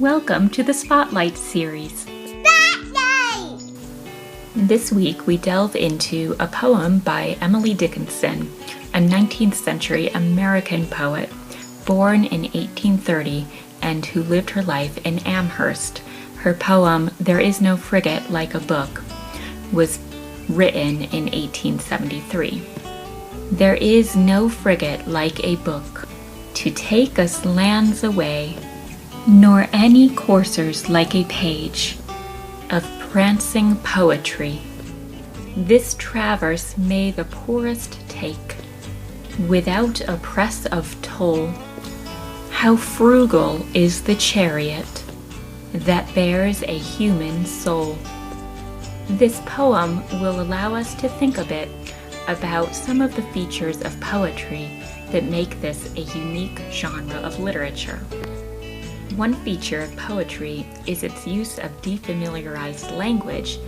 Welcome to the Spotlight series. Spotlight! This week we delve into a poem by Emily Dickinson, a 19th century American poet born in 1830 and who lived her life in Amherst. Her poem, There Is No Frigate Like a Book, was written in 1873. There is no frigate like a book to take us lands away, nor any coursers like a page of prancing poetry. This traverse may the poorest take, without a press of toll. How frugal is the chariot that bears a human soul. This poem will allow us to think a bit about some of the features of poetry that make this a unique genre of literature. One feature of poetry is its use of defamiliarized language,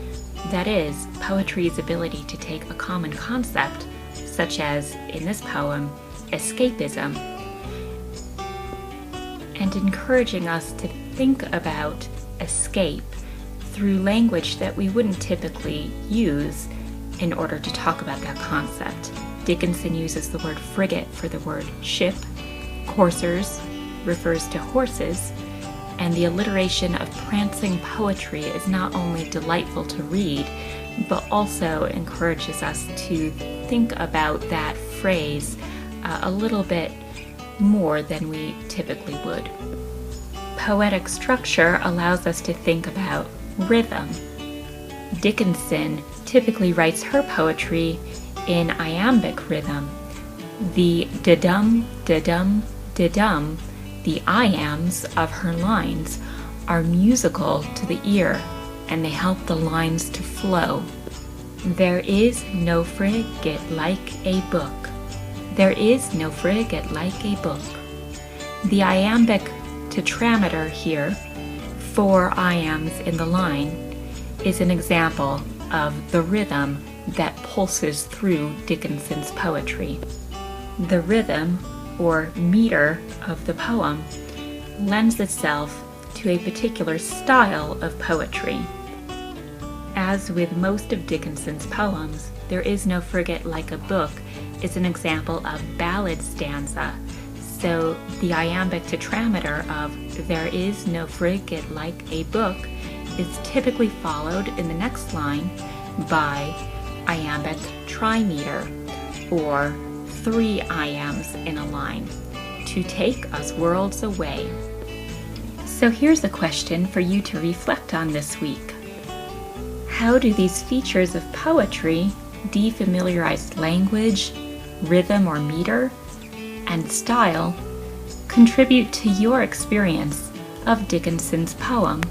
that is, poetry's ability to take a common concept, such as, in this poem, escapism, and encouraging us to think about escape through language that we wouldn't typically use in order to talk about that concept. Dickinson uses the word frigate for the word ship, coursers refers to horses, and the alliteration of prancing poetry is not only delightful to read, but also encourages us to think about that phrase a little bit more than we typically would. Poetic structure allows us to think about rhythm. Dickinson typically writes her poetry in iambic rhythm. The da-dum, da-dum, da-dum, the iambs of her lines are musical to the ear, and they help the lines to flow. There is no frigate like a book. There is no frigate like a book. The iambic tetrameter here, 4 iambs in the line, is an example of the rhythm that pulses through Dickinson's poetry. The rhythm, or meter, of the poem lends itself to a particular style of poetry. As with most of Dickinson's poems, There Is No Frigate Like a Book is an example of ballad stanza, so the iambic tetrameter of There Is No Frigate Like a Book is typically followed in the next line by iambic trimeter, or 3 iambs in a line, to take us worlds away. So here's a question for you to reflect on this week. How do these features of poetry, defamiliarized language, rhythm or meter, and style, contribute to your experience of Dickinson's poem?